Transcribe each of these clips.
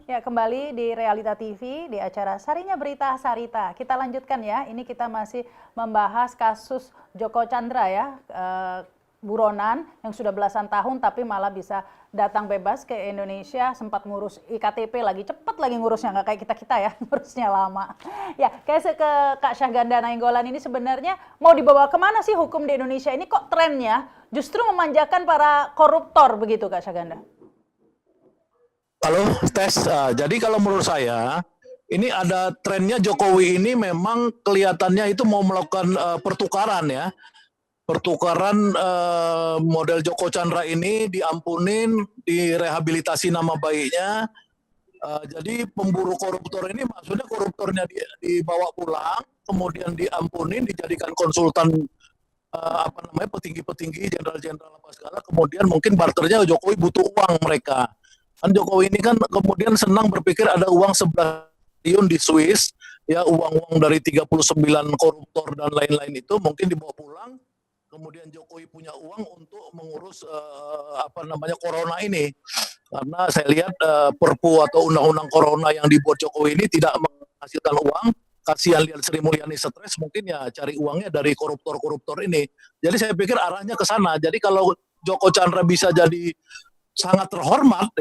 Ya, kembali di Realita TV di acara Sarinya Berita Sarita. Kita lanjutkan ya. Ini kita masih membahas kasus Joko Chandra ya, buronan yang sudah belasan tahun tapi malah bisa datang bebas ke Indonesia, sempat ngurus IKTP lagi, cepet lagi ngurusnya, nggak kayak kita-kita ya, ngurusnya lama. Ya, kayak ke Kak Syahganda Nainggolan ini sebenarnya mau dibawa kemana sih hukum di Indonesia ini, kok trennya justru memanjakan para koruptor begitu Kak Syahganda? Halo, jadi kalau menurut saya, ini ada trennya Jokowi ini memang kelihatannya itu mau melakukan pertukaran ya. Pertukaran model Joko Chandra ini diampunin, direhabilitasi nama baiknya. Jadi pemburu koruptor ini maksudnya koruptornya dibawa pulang, kemudian diampunin, dijadikan konsultan petinggi-petinggi, jenderal-jenderal apa segala, kemudian mungkin barternya Jokowi butuh uang mereka. Kan Jokowi ini kan kemudian senang berpikir ada uang 11 triliun di Swiss, ya uang-uang dari 39 koruptor dan lain-lain itu mungkin dibawa pulang, kemudian Jokowi punya uang untuk mengurus corona ini. Karena saya lihat perpu atau undang-undang corona yang dibuat Jokowi ini tidak menghasilkan uang, kasihan lihat Sri Mulyani stres, mungkin ya cari uangnya dari koruptor-koruptor ini. Jadi saya pikir arahnya ke sana. Jadi kalau Joko Chandra bisa jadi sangat terhormat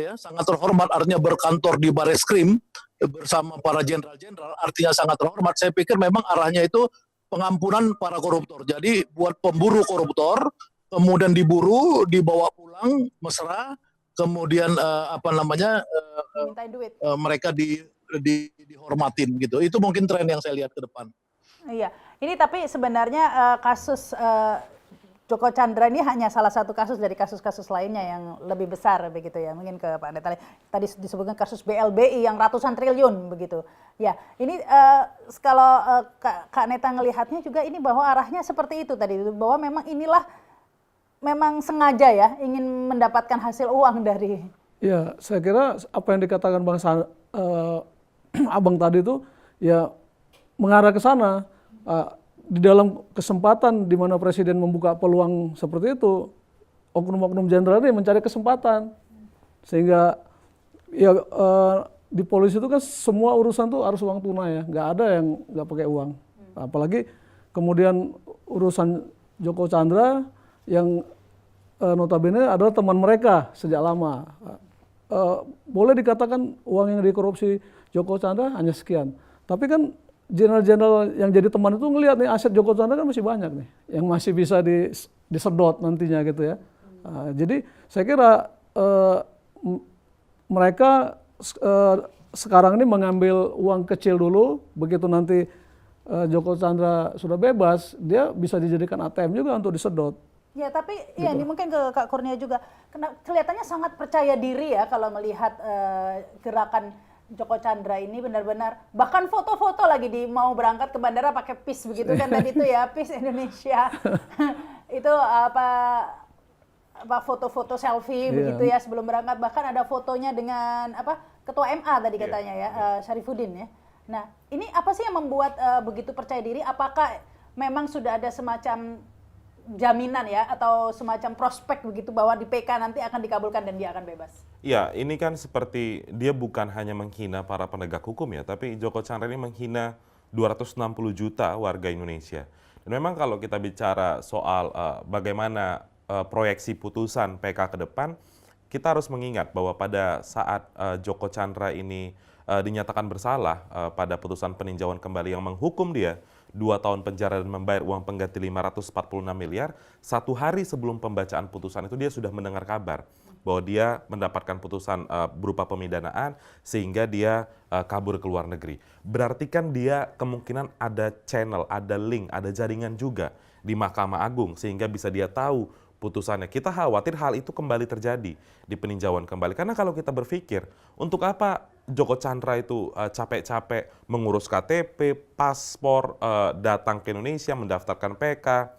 artinya berkantor di Bareskrim bersama para jenderal-jenderal, artinya sangat terhormat. Saya pikir memang arahnya itu pengampunan para koruptor. Jadi buat pemburu koruptor, kemudian diburu, dibawa pulang mesra, kemudian Mintain duit. mereka dihormatin gitu. Itu mungkin tren yang saya lihat ke depan. Iya, ini tapi sebenarnya kasus Joko Chandra ini hanya salah satu kasus dari kasus-kasus lainnya yang lebih besar begitu ya. Mungkin ke Pak Neta tadi disebutkan kasus BLBI yang ratusan triliun begitu. Ya, ini kalau Kak Neta ngelihatnya juga ini bahwa arahnya seperti itu tadi, bahwa memang inilah memang sengaja ya ingin mendapatkan hasil uang dari. Ya, saya kira apa yang dikatakan Abang tadi itu ya mengarah ke sana. Di dalam kesempatan di mana Presiden membuka peluang seperti itu, oknum-oknum jenderal ini mencari kesempatan. Sehingga ya di polisi itu kan semua urusan tuh harus uang tunai ya, nggak ada yang nggak pakai uang. Apalagi kemudian urusan Joko Chandra yang notabene adalah teman mereka sejak lama. Boleh dikatakan uang yang dikorupsi Joko Chandra hanya sekian, tapi kan jenderal-jenderal yang jadi teman itu ngelihat nih aset Joko Chandra kan masih banyak nih, yang masih bisa disedot nantinya gitu ya. Jadi saya kira mereka sekarang ini mengambil uang kecil dulu, begitu nanti Joko Chandra sudah bebas, dia bisa dijadikan ATM juga untuk disedot. Ya, tapi gitu. ya ini mungkin ke Kak Kurnia juga, kelihatannya sangat percaya diri ya kalau melihat gerakan Joko Chandra ini benar-benar, bahkan foto-foto lagi mau berangkat ke bandara pakai PIS begitu kan tadi itu ya, PIS Indonesia. Itu foto-foto selfie begitu ya sebelum berangkat, bahkan ada fotonya dengan Ketua MA tadi katanya ya, Syarifuddin ya. Nah, ini apa sih yang membuat begitu percaya diri? Apakah memang sudah ada semacam jaminan ya atau semacam prospek begitu bahwa di PK nanti akan dikabulkan dan dia akan bebas? Ya, ini kan seperti dia bukan hanya menghina para penegak hukum ya, tapi Joko Chandra ini menghina 260 juta warga Indonesia. Dan memang kalau kita bicara soal bagaimana proyeksi putusan PK ke depan, kita harus mengingat bahwa pada saat Joko Chandra ini dinyatakan bersalah pada putusan peninjauan kembali yang menghukum dia 2 tahun penjara dan membayar uang pengganti 546 miliar, 1 hari sebelum pembacaan putusan itu dia sudah mendengar kabar bahwa dia mendapatkan putusan berupa pemidanaan sehingga dia kabur ke luar negeri. Berarti kan dia kemungkinan ada channel, ada link, ada jaringan juga di Mahkamah Agung sehingga bisa dia tahu putusannya. Kita khawatir hal itu kembali terjadi di peninjauan kembali. Karena kalau kita berpikir, untuk apa Joko Chandra itu capek-capek mengurus KTP, paspor, datang ke Indonesia, mendaftarkan PK,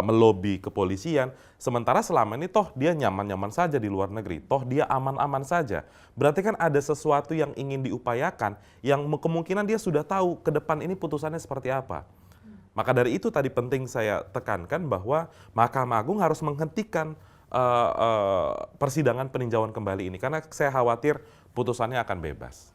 melobi kepolisian, sementara selama ini toh dia nyaman-nyaman saja di luar negeri, toh dia aman-aman saja. Berarti kan ada sesuatu yang ingin diupayakan, yang kemungkinan dia sudah tahu ke depan ini putusannya seperti apa. Maka dari itu tadi penting saya tekankan bahwa Mahkamah Agung harus menghentikan persidangan peninjauan kembali ini? Karena saya khawatir putusannya akan bebas.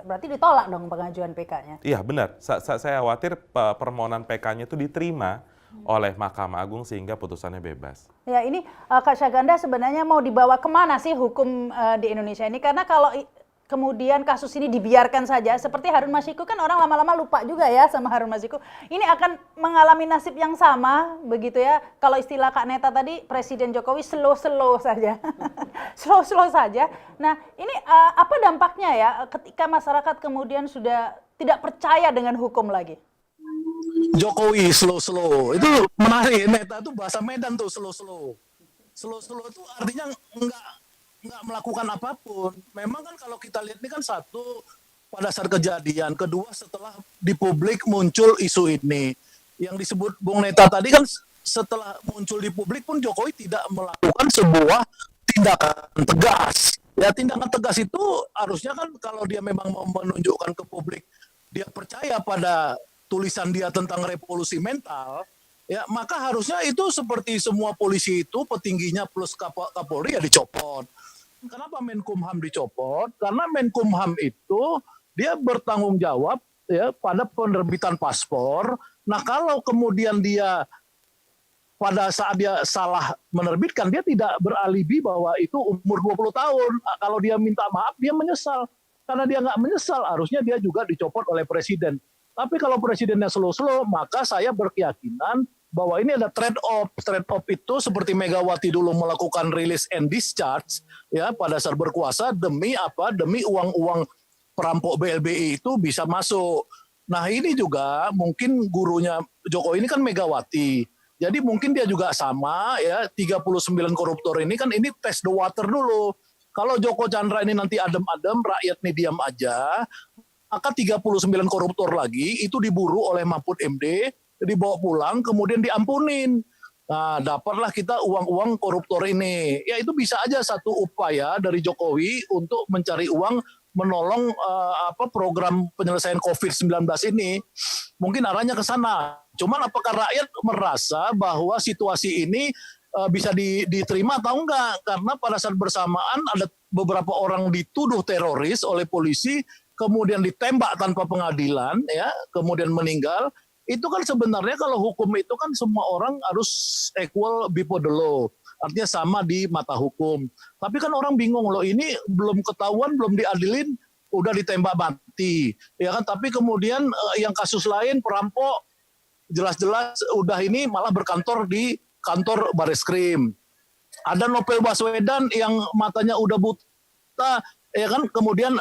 Berarti ditolak dong pengajuan PK-nya. Iya benar, saya khawatir permohonan PK-nya itu diterima oleh Mahkamah Agung sehingga putusannya bebas. Ya ini Kak Syaganda sebenarnya mau dibawa kemana sih hukum di Indonesia ini? Karena kalau kemudian kasus ini dibiarkan saja, seperti Harun Masiku kan orang lama-lama lupa juga ya sama Harun Masiku. Ini akan mengalami nasib yang sama begitu ya. Kalau istilah Kak Neta tadi, Presiden Jokowi slow-slow saja. Slow-slow saja. Nah ini apa dampaknya ya ketika masyarakat kemudian sudah tidak percaya dengan hukum lagi? Jokowi slow-slow. Itu menarik, Neta itu bahasa Medan tuh slow-slow. Slow-slow itu artinya nggak melakukan apapun. Memang kan kalau kita lihat ini kan satu pada saat kejadian, kedua setelah di publik muncul isu ini. Yang disebut Bung Neta tadi kan setelah muncul di publik pun Jokowi tidak melakukan sebuah tindakan tegas. Ya tindakan tegas itu harusnya kan kalau dia memang mau menunjukkan ke publik dia percaya pada tulisan dia tentang revolusi mental, ya maka harusnya itu seperti semua polisi itu petingginya plus Kapolri ya dicopot. Kenapa Menkumham dicopot? Karena Menkumham itu dia bertanggung jawab ya pada penerbitan paspor. Nah kalau kemudian dia pada saat dia salah menerbitkan, dia tidak beralibi bahwa itu umur 20 tahun. Kalau dia minta maaf, dia menyesal. Karena dia nggak menyesal, harusnya dia juga dicopot oleh presiden. Tapi kalau presidennya slow-slow, maka saya berkeyakinan bahwa ini ada trade-off. Trade-off itu seperti Megawati dulu melakukan release and discharge ya pada saat berkuasa demi apa? Demi uang-uang perampok BLBI itu bisa masuk. Nah, ini juga mungkin gurunya Jokowi ini kan Megawati. Jadi mungkin dia juga sama ya 39 koruptor ini kan ini test the water dulu. Kalau Joko Chandra ini nanti adem-adem, rakyat ini diam aja, maka 39 koruptor lagi itu diburu oleh Mahfud MD, dibawa pulang, kemudian diampunin. Nah, dapatlah kita uang-uang koruptor ini. Ya itu bisa aja satu upaya dari Jokowi untuk mencari uang menolong program penyelesaian COVID-19 ini. Mungkin arahnya ke sana. Cuman apakah rakyat merasa bahwa situasi ini bisa diterima atau enggak? Karena pada saat bersamaan ada beberapa orang dituduh teroris oleh polisi, kemudian ditembak tanpa pengadilan, ya, kemudian meninggal. Itu kan sebenarnya kalau hukum itu kan semua orang harus equal before the law. Artinya sama di mata hukum. Tapi kan orang bingung loh, ini belum ketahuan, belum diadilin, udah ditembak mati. Ya kan, tapi kemudian yang kasus lain perampok jelas-jelas udah ini malah berkantor di kantor Bareskrim. Ada Novel Baswedan yang matanya udah buta, ya kan, kemudian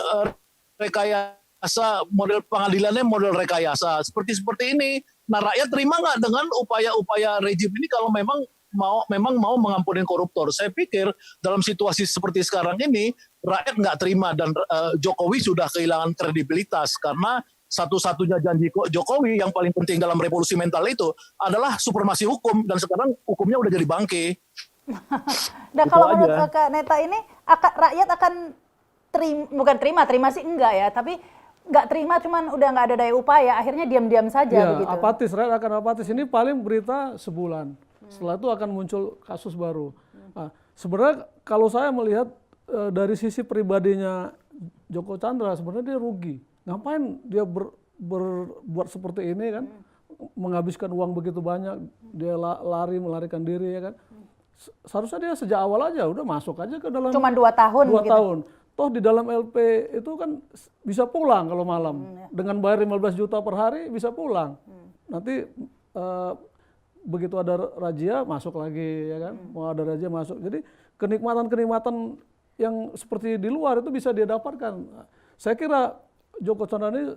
rekayasa model pengadilannya model rekayasa seperti ini. Nah rakyat terima nggak dengan upaya-upaya rejim ini kalau memang mau mengampuni koruptor? Saya pikir dalam situasi seperti sekarang ini rakyat nggak terima dan Jokowi sudah kehilangan kredibilitas karena satu-satunya janji Jokowi yang paling penting dalam revolusi mental itu adalah supremasi hukum dan sekarang hukumnya udah jadi bangke. Nah kalau menurut Kak Neta ini rakyat akan terima sih enggak ya, tapi nggak terima cuman udah nggak ada daya upaya, akhirnya diam-diam saja ya, begitu. Apatis, rakyat akan apatis. Ini paling berita sebulan. Setelah itu akan muncul kasus baru. Nah, sebenarnya kalau saya melihat dari sisi pribadinya Joko Chandra, sebenarnya dia rugi. Ngapain dia berbuat seperti ini kan? Menghabiskan uang begitu banyak, dia melarikan diri ya kan? Seharusnya dia sejak awal aja udah masuk aja ke dalam. Cuman 2 tahun. 2 tahun. Toh di dalam LP itu kan bisa pulang kalau malam. Dengan bayar 15 juta per hari bisa pulang. Nanti begitu ada razia masuk lagi ya kan. Mau ada razia masuk. Jadi kenikmatan-kenikmatan yang seperti di luar itu bisa dia dapatkan. Saya kira Joko Chandra ini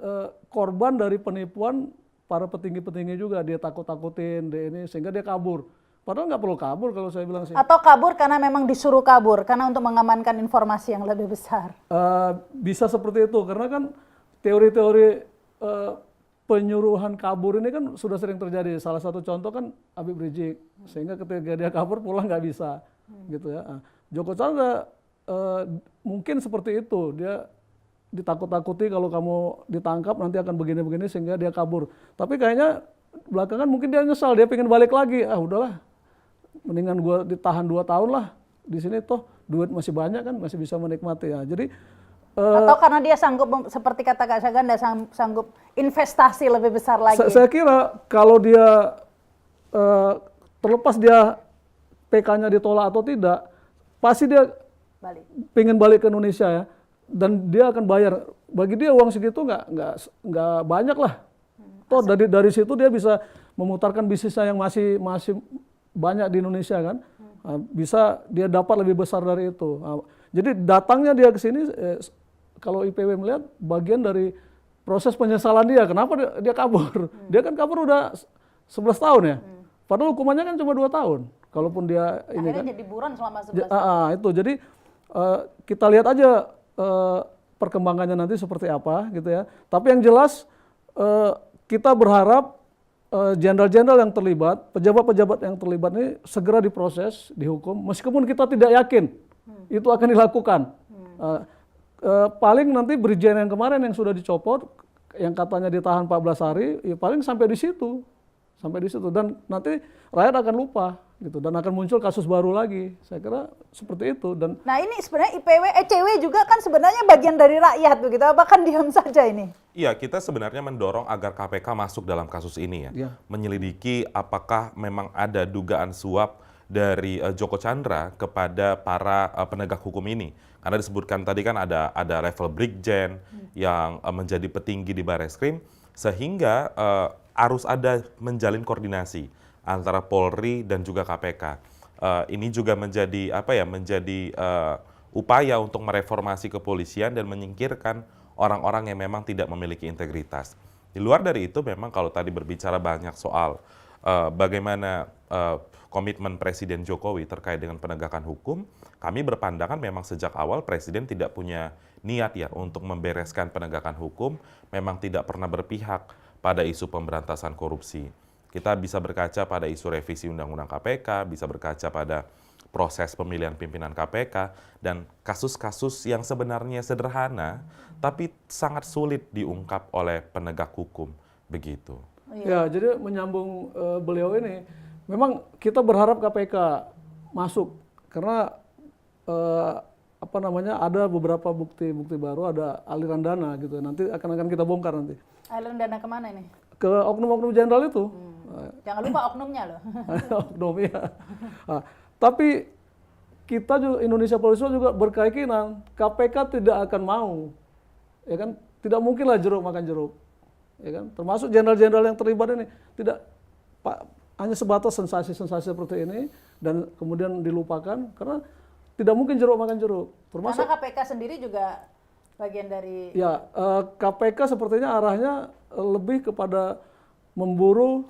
korban dari penipuan para petinggi-petinggi juga. Dia takut-takutin dia ini sehingga dia kabur. Padahal nggak perlu kabur kalau saya bilang sih. Atau kabur karena memang disuruh kabur, karena untuk mengamankan informasi yang lebih besar. Bisa seperti itu, karena kan teori-teori penyuruhan kabur ini kan sudah sering terjadi. Salah satu contoh kan Habib Rizik, sehingga ketika dia kabur pulang nggak bisa, gitu ya. Joko Chandra mungkin seperti itu, dia ditakut-takuti kalau kamu ditangkap nanti akan begini-begini sehingga dia kabur. Tapi kayaknya belakangan mungkin dia nyesal, dia pengen balik lagi. Udahlah. mendingan gue ditahan 2 tahun lah di sini, toh duit masih banyak kan, masih bisa menikmati ya. Jadi Atau karena dia sanggup, seperti kata Kak Syaganda, sanggup investasi lebih besar lagi. saya kira kalau dia terlepas dia PK-nya ditolak atau tidak, pasti dia Balik. pengen balik ke Indonesia ya, dan dia akan bayar. Bagi dia uang segitu nggak banyak lah. Toh dari situ dia bisa memutarkan bisnisnya yang masih banyak di Indonesia kan. Bisa dia dapat lebih besar dari itu. Jadi datangnya dia ke sini, kalau IPW melihat bagian dari proses penyesalan dia. Kenapa dia kabur? Dia kan kabur udah 11 tahun ya. Padahal hukumannya kan cuma 2 tahun. Kalaupun dia ini Akhirnya kan. jadi buron selama 11 tahun. Itu jadi kita lihat aja perkembangannya nanti seperti apa gitu ya. Tapi yang jelas kita berharap jenderal-jenderal yang terlibat, pejabat-pejabat yang terlibat ini segera diproses, dihukum, meskipun kita tidak yakin itu akan dilakukan. Paling nanti Brigjen yang kemarin yang sudah dicopot, yang katanya ditahan 14 hari, ya paling sampai di situ, dan nanti rakyat akan lupa gitu, dan akan muncul kasus baru lagi. Saya kira seperti itu. Dan Nah ini sebenarnya IPW, ECW juga kan sebenarnya bagian dari rakyat begitu, bahkan diam saja ini. Iya, kita sebenarnya mendorong agar KPK masuk dalam kasus ini ya. Iya. Menyelidiki apakah memang ada dugaan suap dari Joko Chandra kepada para penegak hukum ini. Karena disebutkan tadi kan ada level Brigjen yang menjadi petinggi di Barreskrim, sehingga harus ada menjalin koordinasi antara Polri dan juga KPK. Ini juga menjadi upaya untuk mereformasi kepolisian dan menyingkirkan orang-orang yang memang tidak memiliki integritas. Di luar dari itu memang kalau tadi berbicara banyak soal bagaimana komitmen Presiden Jokowi terkait dengan penegakan hukum, kami berpandangan memang sejak awal Presiden tidak punya niat ya untuk membereskan penegakan hukum, memang tidak pernah berpihak pada isu pemberantasan korupsi. Kita bisa berkaca pada isu revisi Undang-Undang KPK, bisa berkaca pada proses pemilihan pimpinan KPK, dan kasus-kasus yang sebenarnya sederhana, tapi sangat sulit diungkap oleh penegak hukum, begitu. ya, jadi menyambung beliau ini, memang kita berharap KPK masuk karena ada beberapa bukti-bukti baru, ada aliran dana gitu. Nanti akan kita bongkar nanti. Aliran dana kemana ini? Ke oknum-oknum jenderal itu. Jangan lupa oknumnya loh. Oknum ya. Tapi kita juga Indonesia Polisi juga berkeyakinan KPK tidak akan mau, ya kan? Tidak mungkinlah jeruk makan jeruk, ya kan? Termasuk jenderal-jenderal yang terlibat ini tidak hanya sebatas sensasi-sensasi seperti ini dan kemudian dilupakan, karena tidak mungkin jeruk makan jeruk. Termasuk Karena KPK sendiri juga bagian dari. ya, KPK sepertinya arahnya lebih kepada memburu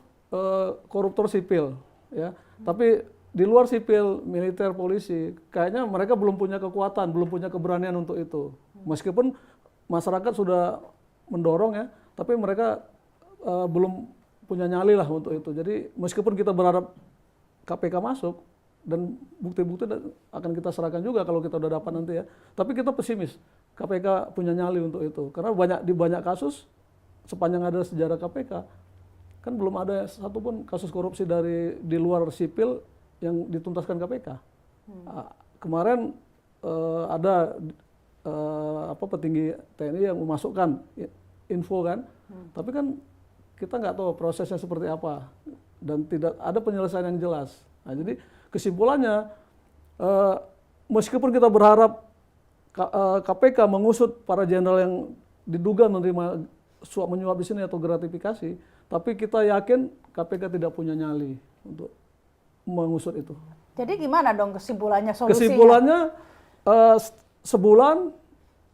koruptor sipil, ya. Tapi di luar sipil, militer, polisi, kayaknya mereka belum punya kekuatan, belum punya keberanian untuk itu. Meskipun masyarakat sudah mendorong ya, tapi mereka belum punya nyali lah untuk itu. Jadi meskipun kita berharap KPK masuk, dan bukti-bukti akan kita serahkan juga kalau kita udah dapat nanti ya. Tapi kita pesimis, KPK punya nyali untuk itu. Karena di banyak kasus, sepanjang ada sejarah KPK, kan belum ada satupun kasus korupsi di luar sipil yang dituntaskan KPK. Kemarin ada petinggi TNI yang memasukkan info kan, tapi kan kita nggak tahu prosesnya seperti apa dan tidak ada penyelesaian yang jelas. Nah, jadi kesimpulannya, meskipun kita berharap KPK mengusut para jenderal yang diduga menerima suap menyuap di sini atau gratifikasi, tapi kita yakin KPK tidak punya nyali untuk mengusut itu. Jadi gimana dong kesimpulannya, solusinya? Kesimpulannya sebulan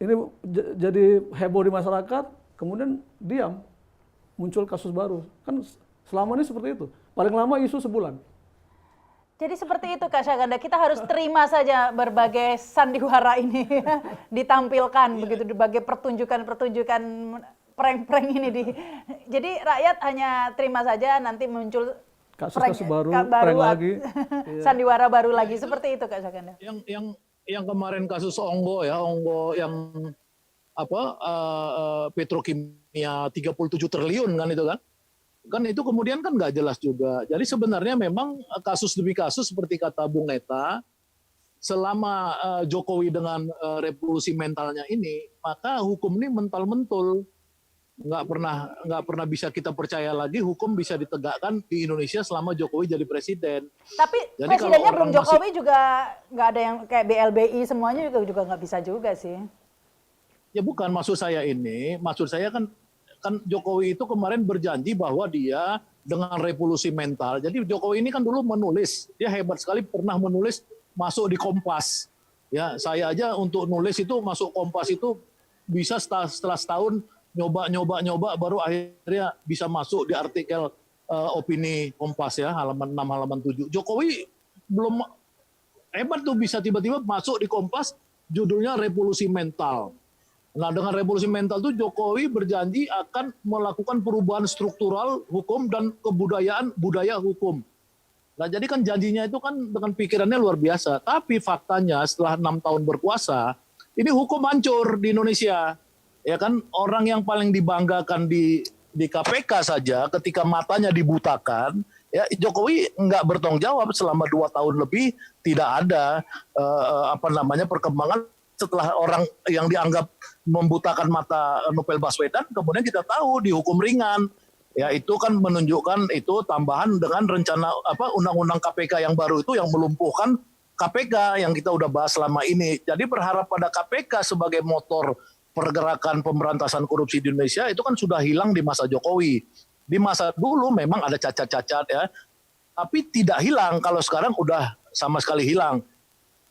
ini jadi heboh di masyarakat, kemudian diam, muncul kasus baru. Kan selama ini seperti itu. Paling lama isu sebulan. Jadi seperti itu Kak Syaganda, kita harus terima saja berbagai sandiwara ini ditampilkan begitu, berbagai pertunjukan-pertunjukan prank-prank ini jadi rakyat hanya terima saja, nanti muncul kasus-kasus baru lagi, sandiwara baru lagi, seperti itu Kak Syaganda. Yang kemarin kasus Onggo yang petrokimia 37 triliun kan itu kan. Kan itu kemudian kan nggak jelas juga. Jadi sebenarnya memang kasus demi kasus seperti kata Bung Neta, selama Jokowi dengan revolusi mentalnya ini, maka hukum ini mental-mentul. Nggak pernah bisa kita percaya lagi hukum bisa ditegakkan di Indonesia selama Jokowi jadi presiden. Tapi Jadi presidennya kalau belum orang Jokowi juga nggak ada yang kayak BLBI semuanya juga nggak bisa juga sih. Ya bukan, maksud saya kan Jokowi itu kemarin berjanji bahwa dia dengan revolusi mental. Jadi Jokowi ini kan dulu menulis, dia hebat sekali pernah menulis masuk di Kompas. Ya, saya aja untuk nulis itu masuk Kompas itu bisa setelah setahun nyoba baru akhirnya bisa masuk di artikel opini Kompas ya, halaman 6 halaman 7. Jokowi belum hebat tuh bisa tiba-tiba masuk di Kompas judulnya revolusi mental. Nah, dengan revolusi mental itu Jokowi berjanji akan melakukan perubahan struktural hukum dan kebudayaan budaya hukum. Nah, jadi kan janjinya itu kan dengan pikirannya luar biasa. Tapi faktanya setelah 6 tahun berkuasa, ini hukum hancur di Indonesia. Ya kan, orang yang paling dibanggakan di KPK saja ketika matanya dibutakan, ya Jokowi nggak bertanggung jawab selama 2 tahun lebih, tidak ada perkembangan setelah orang yang dianggap membutakan mata Novel Baswedan, kemudian kita tahu dihukum ringan. Ya itu kan menunjukkan itu tambahan dengan rencana undang-undang KPK yang baru itu yang melumpuhkan KPK yang kita udah bahas selama ini. Jadi berharap pada KPK sebagai motor pergerakan pemberantasan korupsi di Indonesia itu kan sudah hilang di masa Jokowi. Di masa dulu memang ada cacat-cacat ya, tapi tidak hilang. Kalau sekarang udah sama sekali hilang.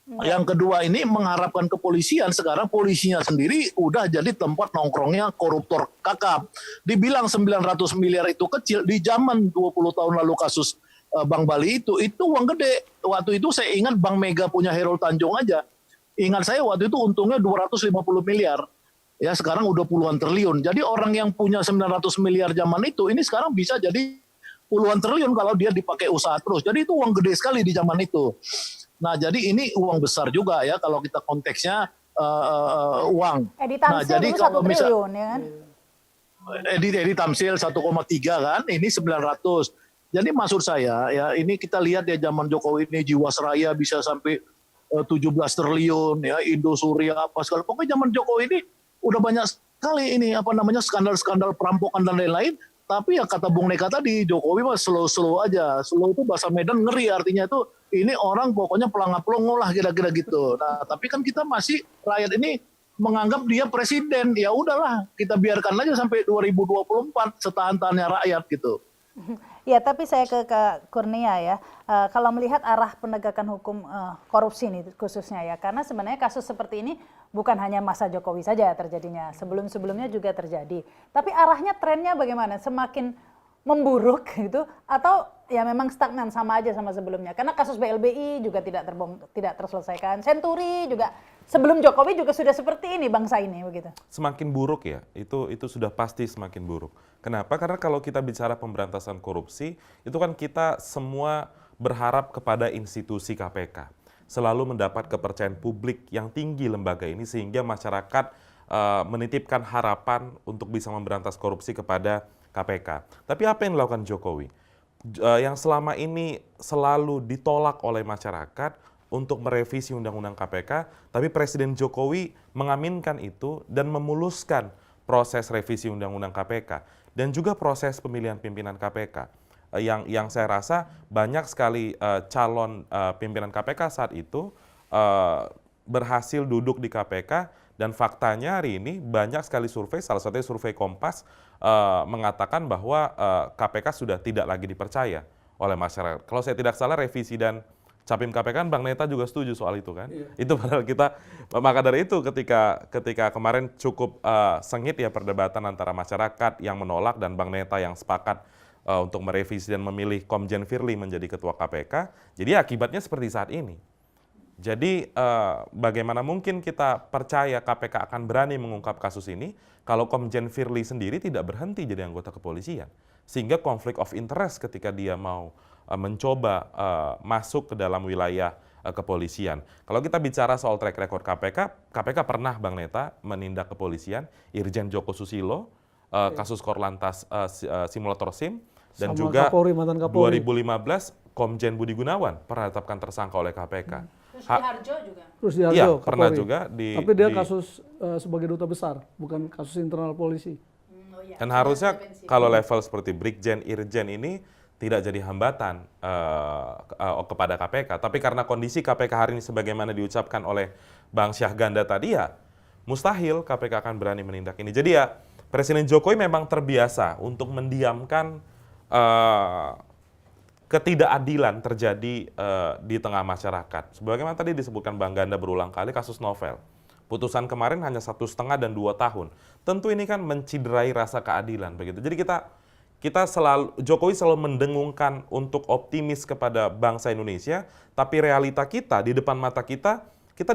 Yang kedua ini mengharapkan kepolisian, sekarang polisinya sendiri udah jadi tempat nongkrongnya koruptor kakap. Dibilang 900 miliar itu kecil, di zaman 20 tahun lalu kasus Bank Bali itu uang gede. Waktu itu saya ingat Bank Mega punya Hairul Tanjung aja. Ingat saya waktu itu untungnya 250 miliar. Ya sekarang udah puluhan triliun. Jadi orang yang punya 900 miliar zaman itu, ini sekarang bisa jadi puluhan triliun kalau dia dipakai usaha terus. Jadi itu uang gede sekali di zaman itu. Nah jadi ini uang besar juga ya kalau kita konteksnya uang. Edi Tamsil jadi dulu kalau 1 triliun ya kan? Edi Tamsil 1,3 kan, ini 900. Jadi maksud saya ya ini kita lihat ya zaman Jokowi ini Jiwasraya bisa sampai 17 triliun ya, Indosuria apa segala. Pokoknya zaman Jokowi ini udah banyak sekali ini skandal-skandal perampokan dan lain-lain. Tapi ya kata Bung Neka tadi, Jokowi mah slow aja. Slow itu bahasa Medan ngeri, artinya itu ini orang pokoknya pelangap-pelongo lah kira-kira gitu. Nah, tapi kan kita masih rakyat ini menganggap dia presiden. Ya udahlah, kita biarkan aja sampai 2024 setahan-tahannya rakyat gitu. Ya, tapi saya ke Kurnia ya. Kalau melihat arah penegakan hukum korupsi ini khususnya ya, karena sebenarnya kasus seperti ini bukan hanya masa Jokowi saja terjadinya, sebelum-sebelumnya juga terjadi. Tapi arahnya trennya bagaimana? Semakin memburuk gitu atau ya memang stagnan sama aja sama sebelumnya? Karena kasus BLBI juga tidak terselesaikan, Senturi juga sebelum Jokowi juga sudah seperti ini bangsa ini begitu. Semakin buruk ya, itu sudah pasti semakin buruk. Kenapa? Karena kalau kita bicara pemberantasan korupsi, itu kan kita semua berharap kepada institusi KPK. Selalu mendapat kepercayaan publik yang tinggi lembaga ini sehingga masyarakat menitipkan harapan untuk bisa memberantas korupsi kepada KPK. Tapi apa yang dilakukan Jokowi? Yang selama ini selalu ditolak oleh masyarakat untuk merevisi Undang-Undang KPK, tapi Presiden Jokowi mengaminkan itu dan memuluskan proses revisi Undang-Undang KPK dan juga proses pemilihan pimpinan KPK. Yang saya rasa banyak sekali calon pimpinan KPK saat itu berhasil duduk di KPK dan faktanya hari ini banyak sekali survei, salah satunya survei Kompas mengatakan bahwa KPK sudah tidak lagi dipercaya oleh masyarakat. Kalau saya tidak salah revisi dan Capim KPK kan Bang Neta juga setuju soal itu kan. Iya. Itu padahal kita, maka dari itu ketika kemarin cukup sengit ya perdebatan antara masyarakat yang menolak dan Bang Neta yang sepakat untuk merevisi dan memilih Komjen Firly menjadi ketua KPK. Jadi akibatnya seperti saat ini. Jadi bagaimana mungkin kita percaya KPK akan berani mengungkap kasus ini kalau Komjen Firly sendiri tidak berhenti jadi anggota kepolisian. Sehingga konflik of interest ketika dia mau mencoba masuk ke dalam wilayah kepolisian. Kalau kita bicara soal track record KPK pernah Bang Neta menindak kepolisian, Irjen Joko Susilo, kasus Korlantas simulator SIM, Dan Sama juga Kapolri, mantan Kapolri. 2015 Komjen Budi Gunawan pernah ditetapkan tersangka oleh KPK. Terus Diharjo juga. Terus Diharjo, Iya, pernah Kapolri. juga Tapi dia kasus sebagai duta besar, bukan kasus internal polisi. Oh iya. dan harusnya kalau level seperti Brigjen, Irjen ini tidak jadi hambatan kepada KPK. Tapi karena kondisi KPK hari ini sebagaimana diucapkan oleh Bang Syahganda tadi ya, mustahil KPK akan berani menindak ini. Jadi ya Presiden Jokowi memang terbiasa untuk mendiamkan ketidakadilan terjadi di tengah masyarakat. Sebagaimana tadi disebutkan Bang Ganda berulang kali kasus novel. Putusan kemarin hanya 1,5 dan 2 tahun. Tentu ini kan menciderai rasa keadilan begitu. Jadi kita selalu, Jokowi selalu mendengungkan untuk optimis kepada bangsa Indonesia, tapi realita kita di depan mata kita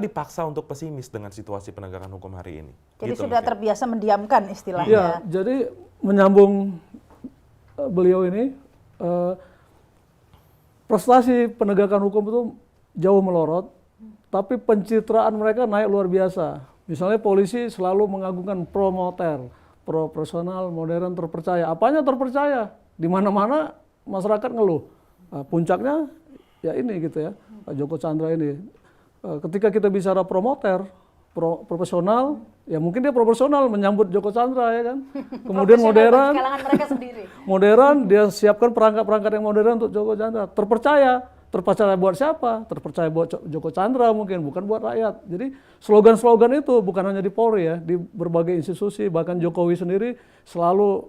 dipaksa untuk pesimis dengan situasi penegakan hukum hari ini. Jadi Gitu sudah mungkin. terbiasa mendiamkan istilahnya. Ya, jadi menyambung beliau ini, prestasi penegakan hukum itu jauh melorot, tapi pencitraan mereka naik luar biasa. Misalnya polisi selalu mengagungkan promoter, profesional, modern, terpercaya. Apanya terpercaya? Di mana-mana masyarakat ngeluh. Nah, puncaknya ya ini gitu ya, Pak Joko Chandra ini. Ketika kita bicara promoter, profesional, ya mungkin dia profesional menyambut Joko Chandra ya kan. Kemudian modern, Di kalangan mereka sendiri. modern, dia siapkan perangkat-perangkat yang modern untuk Joko Chandra. Terpercaya buat siapa? Terpercaya buat Joko Chandra mungkin, bukan buat rakyat. Jadi slogan-slogan itu bukan hanya di Polri ya, di berbagai institusi, bahkan Jokowi sendiri selalu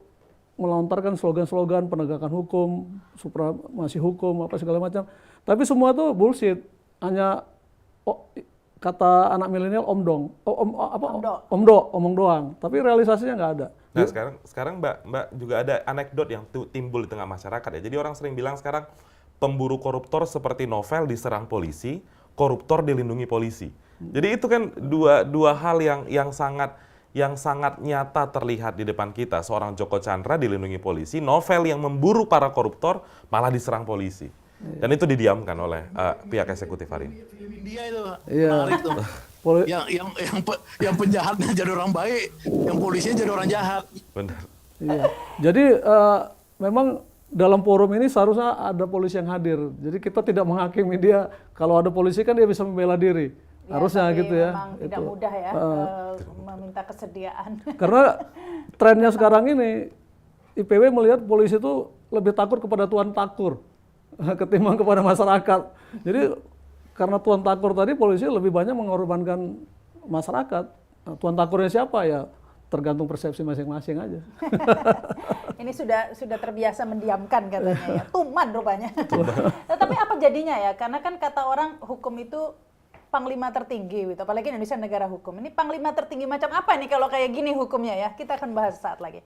melontarkan slogan-slogan penegakan hukum, supremasi hukum, apa segala macam. Tapi semua itu bullshit, hanya kata anak milenial omdong, omong doang. Tapi realisasinya nggak ada. Nah sekarang Mbak juga ada anekdot yang timbul di tengah masyarakat ya. Jadi orang sering bilang sekarang pemburu koruptor seperti novel diserang polisi, koruptor dilindungi polisi. Jadi itu kan dua hal yang sangat nyata terlihat di depan kita. Seorang Joko Chandra dilindungi polisi, novel yang memburu para koruptor malah diserang polisi. Dan itu didiamkan oleh pihak eksekutif hari ini. Film India itu Iya. menarik tuh. Yang penjahatnya jadi orang baik, yang polisinya jadi orang jahat. Benar. Iya. Jadi memang dalam forum ini seharusnya ada polisi yang hadir. Jadi kita tidak menghakimi dia. Kalau ada polisi kan dia bisa membela diri. Ya, Harusnya tapi gitu ya. memang tidak Itu. mudah ya meminta kesediaan. Karena trennya sekarang ini IPW melihat polisi itu lebih takut kepada Tuan Takur ketimbang kepada masyarakat. Jadi karena Tuan Takur tadi polisi lebih banyak mengorbankan masyarakat. Nah, Tuan Takurnya siapa ya? Tergantung persepsi masing-masing aja. Ini sudah terbiasa mendiamkan katanya ya. Tuman rupanya. Tapi apa jadinya ya? Karena kan kata orang hukum itu panglima tertinggi gitu. Apalagi Indonesia negara hukum. Ini panglima tertinggi macam apa nih kalau kayak gini hukumnya ya? Kita akan bahas saat lagi.